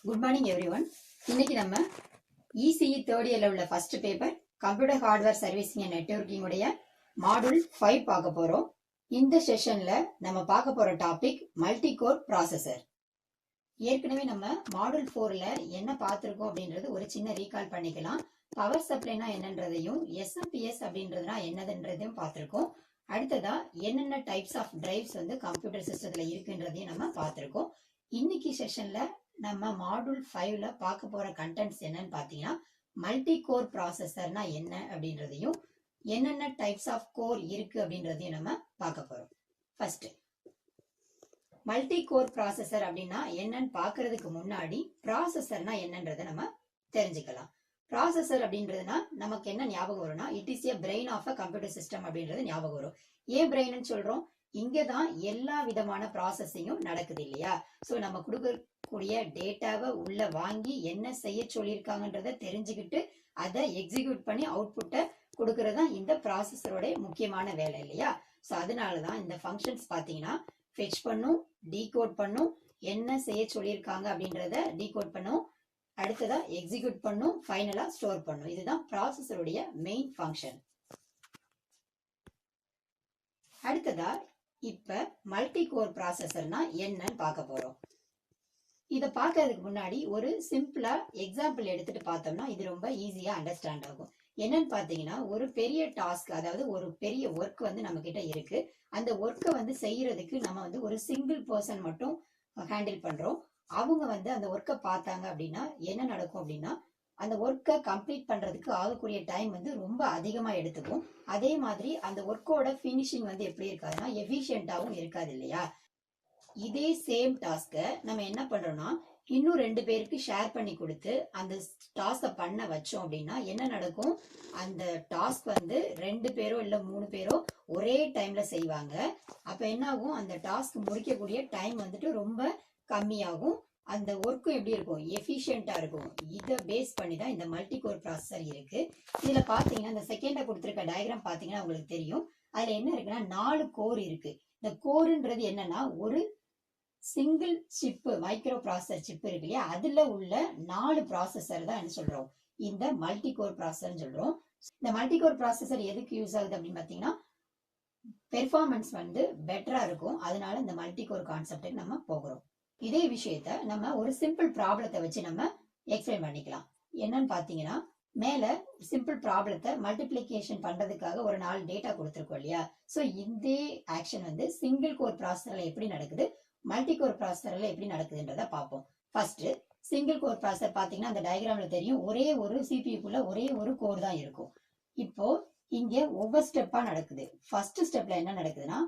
Good morning everyone. இன்னைக்கு நம்ம ECE third இயர்ல உள்ள first paper computer hardware servicing and networking உடைய மாடூல் 5 பார்க்க போறோம். இந்த செஷன்ல நம்ம பார்க்க போற டாபிக் மல்டி கோர் ப்ராசஸர். ஏற்கனவே நம்ம மாடூல் 4ல என்ன பார்த்திருக்கோம் அப்படின்றது ஒரு சின்ன ரீகால் பண்ணிக்கலாம். பவர் சப்ளைனா என்னன்றதையும் எஸ்எம்பிஎஸ் அப்படின்றதுனா என்னதுன்றதையும் பார்த்திருக்கோம். அடுத்ததா என்னென்ன டைப்ஸ் ஆஃப் டிரைவ்ஸ் வந்து கம்ப்யூட்டர் சிஸ்டத்துல இருக்குன்றதையும் நம்ம பார்த்திருக்கோம். இன்னைக்கு செஷன்ல நம்ம மாடூல் 5ல பார்க்க போற கண்டென்ட்ஸ் என்னன்னு பாத்தீங்கன்னா மல்டி கோர் ப்ராசஸர்னா என்ன அப்படின்றதையும் என்னென்ன டைப்ஸ் ஆஃப் கோர் இருக்கு அப்படின்றதையும் நம்ம பார்க்க போறோம். ஃபர்ஸ்ட் மல்டி கோர் ப்ராசஸர் அப்படின்னா என்னன்னு பாக்குறதுக்கு முன்னாடி ப்ராசஸர்னா என்னன்றதை நம்ம தெரிஞ்சுக்கலாம். ப்ராசஸர் அப்படின்றதுனா நமக்கு என்ன ஞாபகம் வரும்னா it is a brain of a computer system அப்படின்றது ஞாபகம் வரும். ஏன் பிரெயின் சொல்றோம்? இங்கதான் எல்லா விதமான ப்ராசஸிங்கும் நடக்குது இல்லையா? சோ நம்ம கொடுக்கக்கூடிய டேட்டாவை உள்ள வாங்கி என்ன செய்ய சொல்லியிருக்காங்கன்றத தெரிஞ்சுக்கிட்டு அதை எக்ஸிக்யூட் பண்ணி அவுட்புட்டை கொடுக்கறது தான் இந்த ப்ராசஸரோட முக்கியமான வேலை இல்லையா? சோ அதனாலதான் இந்த ஃபங்க்ஷன்ஸ் பாத்தீங்கன்னா ஃபெட்ச் பண்ணும், டீகோட் பண்ணும், என்ன செய்ய சொல்லியிருக்காங்க அப்படின்றத டீகோட் பண்ணும், அடுத்ததா எக்ஸிக்யூட் பண்ணும், ஃபைனலா ஸ்டோர் பண்ணும். இதுதான் ப்ராசஸருடைய மெயின் ஃபங்க்ஷன். அடுத்ததா இப்ப மல்டி கோர் ப்ராசஸர்னா என்னன்னு பார்க்க போறோம். இத பார்க்கறதுக்கு முன்னாடி ஒரு சிம்பிளா எக்ஸாம்பிள் எடுத்துட்டு பார்த்தோம்னா இது ரொம்ப ஈஸியா அண்டர்ஸ்டாண்ட் ஆகும். என்னன்னு பாத்தீங்கன்னா ஒரு பெரிய டாஸ்க், அதாவது ஒரு பெரிய ஒர்க் வந்து நம்ம கிட்ட இருக்கு. அந்த ஒர்க்கை வந்து செய்யறதுக்கு நம்ம வந்து ஒரு சிங்கிள் பர்சன் மட்டும் ஹேண்டில் பண்றோம். அவங்க வந்து அந்த ஒர்க்கை பார்த்தாங்க அப்படின்னா என்ன நடக்கும் அப்படின்னா அந்த ஒர்க்கை கம்ப்ளீட் பண்றதுக்கு ஆகக்கூடிய டைம் வந்து ரொம்ப அதிகமா எடுத்துக்கும். அதே மாதிரி அந்த ஒர்க்கோட பினிஷிங் வந்து எப்படி இருக்காதுன்னா எஃபிஷியன்டாவும் இருக்காது இல்லையா? இதே சேம் டாஸ்கை நம்ம என்ன பண்றோம்னா இன்னும் 2 பேருக்கு ஷேர் பண்ணி கொடுத்து அந்த டாஸ்கை பண்ண வச்சோம் அப்படின்னா என்ன நடக்கும்? அந்த டாஸ்க் வந்து 2 பேரோ இல்ல 3 பேரோ ஒரே டைம்ல செய்வாங்க. அப்ப என்ன ஆகும்? அந்த டாஸ்க் முடிக்கக்கூடிய டைம் வந்துட்டு ரொம்ப கம்மியாகும். அந்த ஒர்க்கும் எப்படி இருக்கும்? எஃபிஷியன்டா இருக்கும். இதை பேஸ் பண்ணி தான் இந்த மல்டி கோர் ப்ராசஸர் இருக்கு. இதுல பாத்தீங்கன்னா இந்த செகண்ட்ல கொடுத்திருக்க டயக்ராம் பாத்தீங்கன்னா உங்களுக்கு தெரியும். அதுல என்ன இருக்குன்னா 4 கோர் இருக்கு. இந்த கோருன்றது என்னன்னா ஒரு single chip micro processor chip இருக்கு இல்லையா? அதுல உள்ள 4 ப்ராசஸர் தான் என்ன சொல்றோம்? இந்த மல்டி கோர் ப்ராசஸர் சொல்றோம். இந்த மல்டி கோர் ப்ராசஸர் எதுக்கு யூஸ் ஆகுது அப்படின்னு பாத்தீங்கன்னா பெர்ஃபார்மன்ஸ் வந்து பெட்டரா இருக்கும். அதனால இந்த மல்டி கோர் கான்செப்டுக்கு நம்ம போகிறோம். இதே விஷயத்த நம்ம ஒரு சிம்பிள் ப்ராப்ளத்தை வச்சு நம்ம எக்ஸ்பிளைன் பண்ணிக்கலாம். என்னன்னு பாத்தீங்கன்னா மேல சிம்பிள் ப்ராப்ளத்தை மல்டிப்ளிகேஷன் பண்றதுக்காக ஒரு 4 டேட்டா கொடுத்துருக்கோம் இல்லையா? சோ இந்த ஆக்ஷன் வந்து சிங்கிள் கோர் ப்ராசஸர்ல எப்படி நடக்குது, மல்டி கோர் ப்ராசஸர்ல எப்படி நடக்குதுன்றத பார்ப்போம். ஃபர்ஸ்ட் சிங்கிள் கோர் ப்ராசஸர் பாத்தீங்கன்னா அந்த டயக்ராம்ல தெரியும் ஒரே ஒரு சிபியூக்குள்ள ஒரே ஒரு கோர் தான் இருக்கும். இப்போ இங்க ஒவ்வொரு ஸ்டெப்பா நடக்குது. ஃபர்ஸ்ட் ஸ்டெப்ல என்ன நடக்குதுன்னா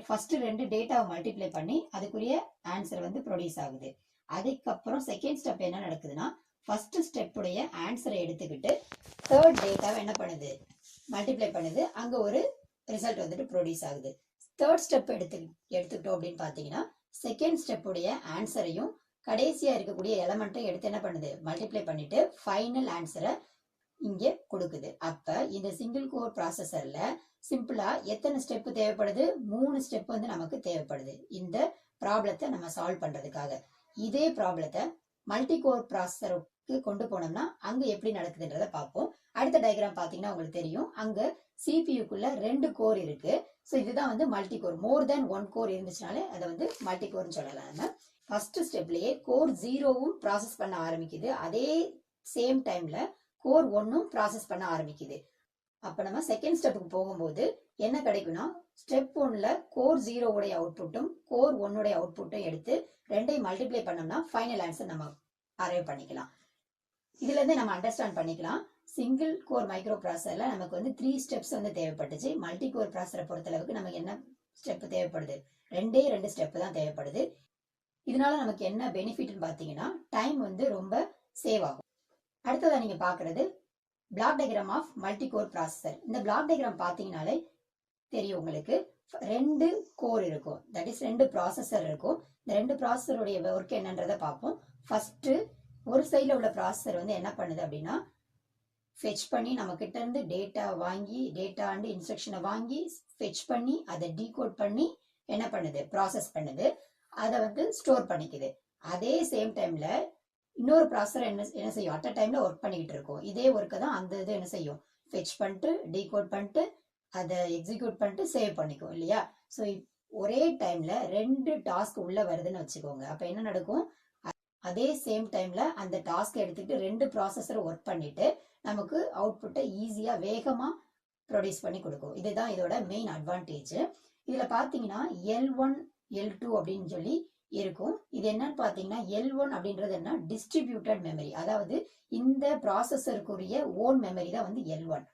ஃபர்ஸ்ட் 2 டேட்டாவை மல்டிப்ளை பண்ணி அதுக்குரிய ஆன்சர் வந்து ப்ரொடியூஸ் ஆகுது. அதுக்கப்புறம் செகண்ட் ஸ்டெப் என்ன நடக்குதுன்னா ஃபர்ஸ்ட் ஸ்டெப் உடைய ஆன்சரை எடுத்துக்கிட்டு தேர்ட் டேட்டாவை என்ன பண்ணுது? மல்டிப்ளை பண்ணுது. அங்க ஒரு ரிசல்ட் வந்துட்டு ப்ரொடியூஸ் ஆகுது. தேர்ட் ஸ்டெப் எடுத்துக்கிட்டோம் அப்படின்னு பாத்தீங்கன்னா செகண்ட் ஸ்டெப் உடைய ஆன்சரையும் கடைசியா இருக்கக்கூடிய எலமெண்ட்டை எடுத்து என்ன பண்ணுது? மல்டிப்ளை பண்ணிட்டு ஃபைனல் ஆன்சரை இங்க கொடுக்குது. அப்ப இந்த சிங்கிள் கோர் ப்ராசஸர்ல சிம்பிளா எத்தனை ஸ்டெப் தேவைப்படுது? 3 ஸ்டெப் வந்து நமக்கு தேவைப்படுது இந்த ப்ராப்ளத்தை நம்ம சால்வ் பண்றதுக்காக. இதே ப்ராப்ளத்தை மல்டி கோர் ப்ராசஸருக்கு கொண்டு போனோம்னா அங்க எப்படி நடக்குதுன்றத பார்ப்போம். அடுத்த டயக்ராம் பாத்தீங்கன்னா உங்களுக்கு தெரியும். அங்க சிபியூக்குள்ள 2 கோர் இருக்கு. சோ இதுதான் வந்து மல்டி கோர். மோர் தென் 1 கோர் இருந்துச்சுனாலே அதை வந்து மல்டி கோர்னு சொல்லலாம். நம்ம ஃபர்ஸ்ட் ஸ்டெப்லயே கோர் 0வும் ப்ராசஸ் பண்ண ஆரம்பிக்குது. அதே சேம் டைம்ல கோர் 1ம் ப்ராசஸ் பண்ண ஆரம்பிக்குது. அப்ப நம்ம செகண்ட் ஸ்டெப்புக்கு போகும்போது என்ன கிடைக்கும்னா ஸ்டெப் 1ல கோர் 0 உடைய அவுட்புட்டும் கோர் 1 உடைய அவுட்புட்டும் எடுத்து 2ஐயும் மல்டிப்ளை பண்ணோம்னா ஃபைனல் ஆன்சர் நம்ம அரைவ் பண்ணிக்கலாம். இதுல இருந்து நம்ம அண்டர்ஸ்டாண்ட் பண்ணிக்கலாம் சிங்கிள் கோர் மைக்ரோ ப்ராசஸர்ல நமக்கு வந்து 3 ஸ்டெப்ஸ் வந்து தேவைப்பட்டுச்சு. மல்டி கோர் ப்ராசஸரை பொறுத்தளவுக்கு நமக்கு என்ன ஸ்டெப் தேவைப்படுது? 2 ஸ்டெப் தான் தேவைப்படுது. இதனால நமக்கு என்ன பெனிஃபிட்னு பாத்தீங்கன்னா டைம் வந்து ரொம்ப சேவ் ஆகும். அடுத்ததா நீங்க பாக்குறது block diagram of multi core processor. இந்த பிளாக் டயக்ராம் பாத்தீங்கன்னாலே தெரியும் உங்களுக்கு 2 கோர் இருக்கும். தட் இஸ் 2 ப்ராசஸர் இருக்கும். இந்த 2 ப்ராசஸருடைய ஒர்க் என்னன்றதை பார்ப்போம். ஃபர்ஸ்ட் ஒரு சைட்ல உள்ள ப்ராசஸர் வந்து என்ன பண்ணுது அப்படின்னா ஃபெட்ச் பண்ணி நம்ம கிட்ட இருந்து டேட்டா வாங்கி டேட்டா அண்ட் இன்ஸ்ட்ரக்ஷனை வாங்கி ஃபெட்ச் பண்ணி அதை டீகோட் பண்ணி என்ன பண்ணுது? ப்ராசஸ் பண்ணுது. அதை வந்து ஸ்டோர் பண்ணிக்குது. அதே சேம் டைம்ல இன்னொரு ப்ராசஸர் என்ன செய்யும், அட் அ டைம்ல ஒர்க் பண்ணிக்கிட்டு இருக்கும். இதே ஒர்க்கை தான் அந்த இது என்ன செய்யும், ஃபெச் பண்ணிட்டு டீகோட் பண்ணிட்டு அதை எக்ஸிக்யூட் பண்ணிட்டு சேவ் பண்ணிக்கும் இல்லையா. ஸோ ஒரே டைம்ல 2 டாஸ்க் உள்ள வருதுன்னு வச்சுக்கோங்க. அப்ப என்ன நடக்கும், அதே சேம் டைம்ல அந்த டாஸ்க் எடுத்துக்கிட்டு 2 ப்ராசஸர் ஒர்க் பண்ணிட்டு நமக்கு அவுட்புட்டை ஈஸியா வேகமா ப்ரொடியூஸ் பண்ணி கொடுக்கும். இதுதான் இதோட மெயின் அட்வான்டேஜ். இதுல பாத்தீங்கன்னா L1 L2 அப்படின்னு சொல்லி இருக்கும். இது என்னன்னு பாத்தீங்கன்னா L1 அப்படின்றது என்ன, டிஸ்ட்ரிபியூட்டட் மெமரி, அதாவது இந்த ப்ராசஸருக்குரிய ஓன் மெமரி தான் வந்து L1.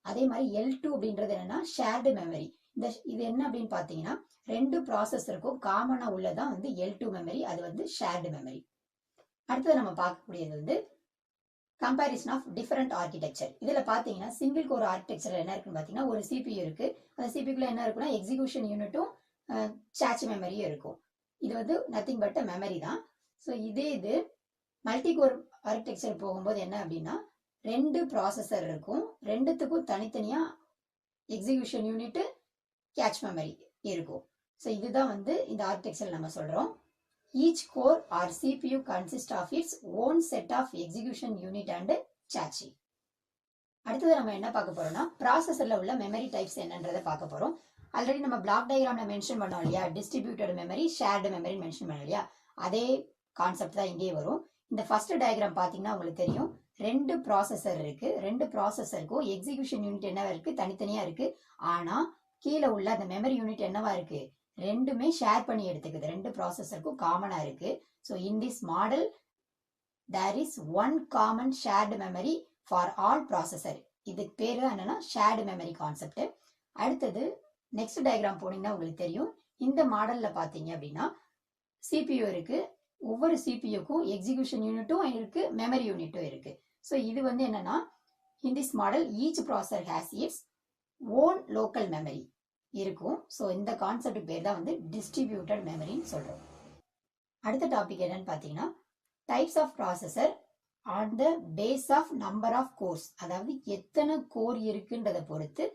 அதே மாதிரி L2 அப்படின்றது என்னன்னா ஷேர்டு மெமரி. இது என்ன அப்படின்னு பாத்தீங்கன்னா 2 ப்ராசஸருக்கும் காமனா உள்ளதான் வந்து L2 மெமரி, அது வந்து ஷேர்டு மெமரி. அடுத்தது நம்ம பார்க்கக்கூடியது வந்து கம்பேரிசன் ஆஃப் டிஃபரெண்ட் ஆர்கிடெக்சர். இதுல பாத்தீங்கன்னா சிங்கிள் கோர் ஆர்கிடெக்சர் என்ன இருக்குன்னு பாத்தீங்கன்னா ஒரு CPU இருக்கு. அந்த சிபிக்குள்ள என்ன இருக்குன்னா எக்ஸிகியூஷன் யூனிட்டும் சாட்ச் மெமரியும் இருக்கும். இது வந்து நத்திங் பட் மெமரி தான். ஸோ இது மல்டி கோர் ஆர்கிடெக்சர் போகும்போது என்ன அப்படின்னா 2 ப்ராசஸர் இருக்கும், 2த்துக்கும் தனித்தனியா எக்ஸிகியூஷன் யூனிட் கேட்ச் மெமரி இருக்கும். ஸோ இதுதான் வந்து இந்த ஆர்கிடெக்சர் நம்ம சொல்றோம். Each core or CPU consists of its own set of execution unit and chassis. அடுத்தது நம்ம என்ன பார்க்க போறோம்னா ப்ராசஸர்ல உள்ள மெமரி டைப்ஸ் என்னன்றதை பார்க்க போறோம். ஆல்ரெடி நம்ம பிளாக் டயக்ராம்ல மென்ஷன் பண்ணோம் இல்லையா, distributed memory, shared memory mention பண்ணோம் இல்லையா, அதே கான்செப்ட் தான் இங்கே வரும். இந்த ஃபர்ஸ்ட் டயக்ராம் பாத்தீங்கன்னா உங்களுக்கு தெரியும், 2 ப்ராசஸர் இருக்கு. 2 ப்ராசஸருக்கும் எக்ஸிகியூஷன் யூனிட் என்னவா இருக்கு, தனித்தனியா இருக்கு. ஆனா கீழே உள்ள அந்த மெமரி யூனிட் என்னவா இருக்கு, ரெண்டுமே ஷேர் பண்ணி எடுத்துக்குது, 2 ப்ராசஸருக்கும் காமனா இருக்கு. So in this model there is one common shared memory for all processor. இதுக்கு பேரு என்னன்னா ஷேர்டு மெமரி கான்செப்ட். அடுத்தது நெக்ஸ்ட் டயக்ராம் போனீங்கன்னா உங்களுக்கு தெரியும், இந்த மாடல்ல பாத்தீங்க அப்படின்னா CPU இருக்கு, ஒவ்வொரு CPUக்கும் எக்ஸிகியூஷன் யூனிட்டும் இருக்கு, மெமரி யூனிட்டும் இருக்கு. ஸோ இது வந்து என்னன்னா இன் this model each processor has its own local memory இருக்கும். ஸோ இந்த கான்செப்ட் பேர் தான் வந்து டிஸ்ட்ரிபியூட்டட் மெமரின்னு சொல்றோம். அடுத்த டாபிக் என்னன்னு பாத்தீங்கன்னா types of processor on the base of number of cores, அதாவது எத்தனை கோர் இருக்குன்றதை பொறுத்து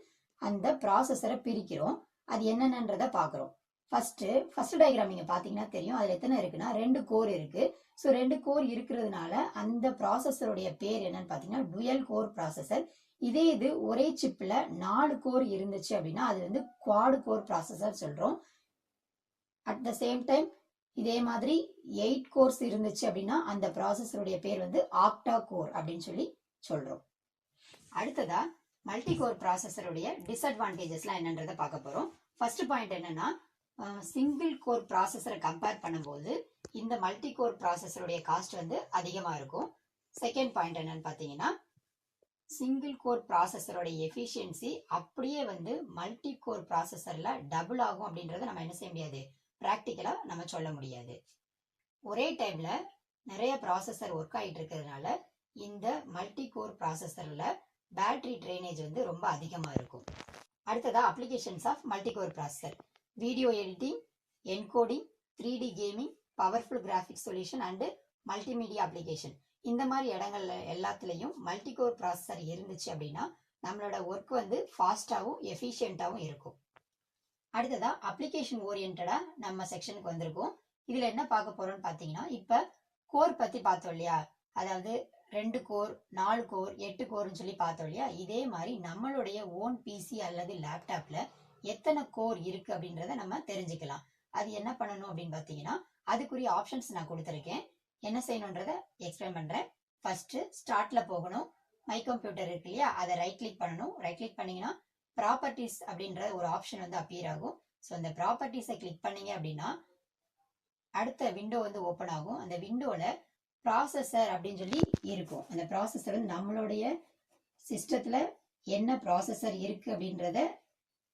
அந்த ப்ராசஸரை பிரிக்கிறோம். அது என்னென்னன்றதை பாக்குறோம். ஃபர்ஸ்ட் டயக்ராம் நீங்க பாத்தீங்கன்னா தெரியும், அதுல எத்தனை இருக்குன்னா 2 கோர் இருக்கு. ஸோ 2 கோர் இருக்கிறதுனால அந்த ப்ராசஸருடைய பேர் என்னன்னு பாத்தீங்கன்னா டுயல் கோர் ப்ராசஸர். இது ஒரே சிப்ல 4 கோர் இருந்துச்சு அப்படின்னா அது வந்து குவாட் கோர் ப்ராசஸர் சொல்றோம். அட் த சேம் டைம் இதே மாதிரி 8 கோர்ஸ் இருந்துச்சு அப்படின்னா அந்த ப்ராசஸருடைய பேர் வந்து ஆக்டா கோர் அப்படின்னு சொல்லி சொல்றோம். அடுத்ததா மல்டி கோர் ப்ராசஸருடைய டிஸ்அட்வான்டேஜஸ்லாம் என்னன்றதை பார்க்க போறோம். ஃபர்ஸ்ட் பாயிண்ட் என்னன்னா சிங்கிள் கோர் ப்ராசஸரை கம்பேர் பண்ணும்போது இந்த மல்டி கோர் ப்ராசஸருடைய காஸ்ட் வந்து அதிகமா இருக்கும். செகண்ட் பாயிண்ட் என்னன்னு பாத்தீங்கன்னா சிங்கிள் கோர் ப்ராசஸரோட எஃபிஷியன்சி அப்படியே வந்து மல்டி கோர் ப்ராசஸர்ல டபுள் ஆகும் அப்படின்றத நம்ம என்ன செய்ய முடியாது, பிராக்டிக்கலா நம்ம சொல்ல முடியாது. ஒரே டைம்ல நிறைய ப்ராசஸர் ஒர்க் ஆகிட்டு இருக்கிறதுனால இந்த மல்டி கோர் ப்ராசஸர்ல பேட்டரி ட்ரைனேஜ் வந்து ரொம்ப அதிகமா இருக்கும். அடுத்ததா applications of multi core processor: video editing, encoding, 3D gaming, powerful graphics solution and multimedia application. இந்த மாதிரி இடங்கள்ல எல்லாத்துலயும் மல்டி கோர் ப்ராசஸர் இருந்துச்சு அப்படின்னா நம்மளோட ஒர்க் வந்து ஃபாஸ்டாவும் எஃபிஷியன்டாவும் இருக்கும். அடுத்ததா அப்ளிகேஷன் ஓரியன்டா நம்ம செக்ஷனுக்கு வந்திருக்கோம். இதுல என்ன பார்க்க போறோம்னு பாத்தீங்கன்னா இப்ப கோர் பத்தி பார்த்தோம் இல்லையா, அதாவது 2 கோர், 4 கோர், 8 கோர்னு சொல்லி பார்த்தோம் இல்லையா. இதே மாதிரி நம்மளுடைய ஓன் பிசி அல்லது லேப்டாப்ல எத்தனை கோர் இருக்கு அப்படின்றத நம்ம தெரிஞ்சுக்கலாம். அது என்ன பண்ணணும் அப்படின்னு பாத்தீங்கன்னா அதுக்குரிய ஆப்ஷன்ஸ் நான் கொடுத்துருக்கேன். என்ன செய்யணும்ன்றத எக்ஸ்பிளைன் பண்றேன். ஃபர்ஸ்ட் ஸ்டார்ட்ல போகணும், மை கம்ப்யூட்டர் இருக்கு இல்லையா, அதை ரைட் கிளிக் பண்ணணும். ரைட் கிளிக் பண்ணீங்கன்னா ப்ராப்பர்ட்டிஸ் அப்படின்ற ஒரு ஆப்ஷன் வந்து அப்பியர் ஆகும். ஸோ அந்த ப்ராப்பர்ட்டிஸை கிளிக் பண்ணீங்க அப்படின்னா அடுத்த விண்டோ வந்து ஓப்பன் ஆகும். அந்த விண்டோல ப்ராசஸர் அப்படின்னு சொல்லி இருக்கும். அந்த ப்ராசஸர் வந்து நம்மளுடைய சிஸ்டத்துல என்ன ப்ராசஸர் இருக்கு அப்படின்றத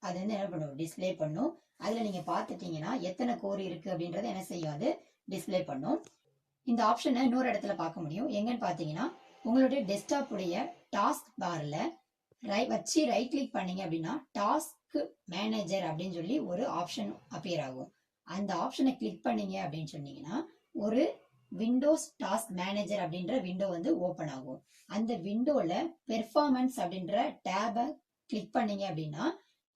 அது வந்து என்ன பண்ணும், டிஸ்பிளே பண்ணும். அதுல நீங்க பாத்துட்டீங்கன்னா எத்தனை கோர் இருக்கு அப்படின்றத என்ன செய்யும், அது டிஸ்பிளே பண்ணும். இந்த ஆப்ஷனை இன்னொரு இடத்துல பார்க்க முடியும். எங்கன்னு பாத்தீங்கன்னா உங்களுடைய டெஸ்க்டாப் உடைய டாஸ்க் பார்ல வச்சு ரைட் கிளிக் பண்ணீங்க அப்படின்னா டாஸ்க் மேனேஜர் அப்படின்னு சொல்லி ஒரு ஆப்ஷன் அப்பியர் ஆகும். அந்த ஆப்ஷனை கிளிக் பண்ணீங்க அப்படின்னு சொன்னீங்கன்னா ஒரு விண்டோஸ் டாஸ்க் மேனேஜர் அப்படின்ற விண்டோ வந்து ஓபன் ஆகும். அந்த விண்டோல பெர்ஃபார்மன்ஸ் அப்படின்ற டேபை கிளிக் பண்ணீங்க அப்படின்னா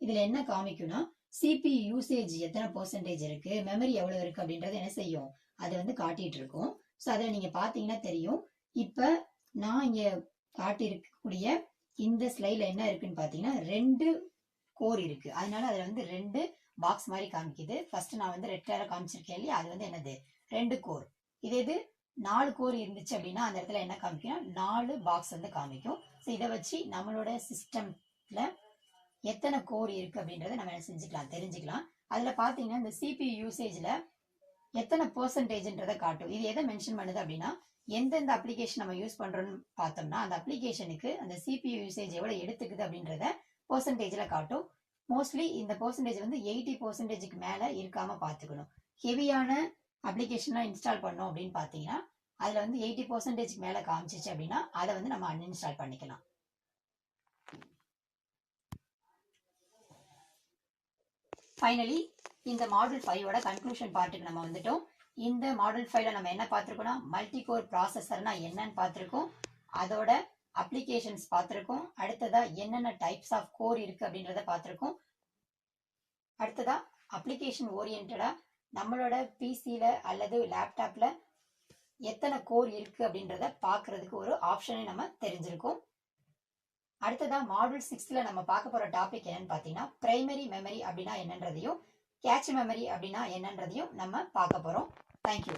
இதுல என்ன காமிக்கும்னா CPU யூசேஜ் எத்தனை % இருக்கு, மெமரி எவ்வளவு இருக்கு அப்படின்றது என்ன செய்யும், அது வந்து காட்டிட்டு இருக்கும். ஸோ அதில் நீங்கள் பார்த்தீங்கன்னா தெரியும். இப்போ நான் இங்கே காட்டியிருக்கக்கூடிய இந்த ஸ்லைடில் என்ன இருக்குன்னு பார்த்தீங்கன்னா 2 கோர் இருக்கு. அதனால அதில் வந்து 2 பாக்ஸ் மாதிரி காமிக்குது. ஃபர்ஸ்ட் நான் வந்து ரெட் கலர் காமிச்சிருக்கேன் இல்லையா, அது வந்து என்னது 2 கோர். இது 4 கோர் இருந்துச்சு அப்படின்னா அந்த இடத்துல என்ன காமிக்கும், 4 பாக்ஸ் வந்து காமிக்கும். ஸோ இதை வச்சு நம்மளோட சிஸ்டம்ல எத்தனை கோர் இருக்கு அப்படின்றத நம்ம என்ன செஞ்சுக்கலாம், தெரிஞ்சுக்கலாம். அதில் பார்த்தீங்கன்னா இந்த CPU யூசேஜில் எத்தனை பெர்சன்டேஜ்ன்றதை காட்டும். இது எதை மென்ஷன் பண்ணுது அப்படின்னா, எந்தெந்த அப்ளிகேஷன் நம்ம யூஸ் பண்றோம்னு பார்த்தோம்னா அந்த அப்ளிகேஷனுக்கு அந்த CPU யூசேஜ் எவ்வளவு எடுத்துக்குது அப்படின்றத பெர்சன்டேஜ்ல காட்டும். மோஸ்ட்லி இந்த பெர்சன்டேஜ் வந்து 80%க்கு மேல இருக்காம பார்த்துக்கணும். ஹெவியான அப்ளிகேஷன்லாம் இன்ஸ்டால் பண்ணோம் அப்படின்னு பார்த்தீங்கன்னா அதில் வந்து 80%க்கு மேலே காமிச்சிச்சு அப்படின்னா அதை வந்து நம்ம அன்இன்ஸ்டால் பண்ணிக்கலாம். ஃபைனலி இந்த மாடல் 5ஓட கன்க்ளூஷன் பார்ட்டுக்கு நம்ம வந்துட்டோம். இந்த மாடல் 5ல நம்ம என்ன பார்த்துருக்கோம்னா மல்டி கோர் ப்ராசஸர்னா என்னன்னு பார்த்துருக்கோம், அதோட அப்ளிகேஷன்ஸ் பார்த்துருக்கோம், அடுத்ததா என்னென்ன டைப்ஸ் ஆஃப் கோர் இருக்கு அப்படின்றத பார்த்துருக்கோம். அடுத்ததா அப்ளிகேஷன் ஓரியன்டா நம்மளோட பிசியில அல்லது லேப்டாப்ல எத்தனை கோர் இருக்கு அப்படின்றத பார்க்கறதுக்கு ஒரு ஆப்ஷனை நம்ம தெரிஞ்சிருக்கோம். அடுத்ததா மாடல் 6ல நம்ம பார்க்க போற டாபிக் என்னன்னு பார்த்தீங்கன்னா பிரைமரி மெமரி அப்படின்னா என்னன்றதையும் கேட்ச் மெமரி அப்படின்னா என்னன்றதையும் நம்ம பார்க்க போறோம். தேங்க்யூ.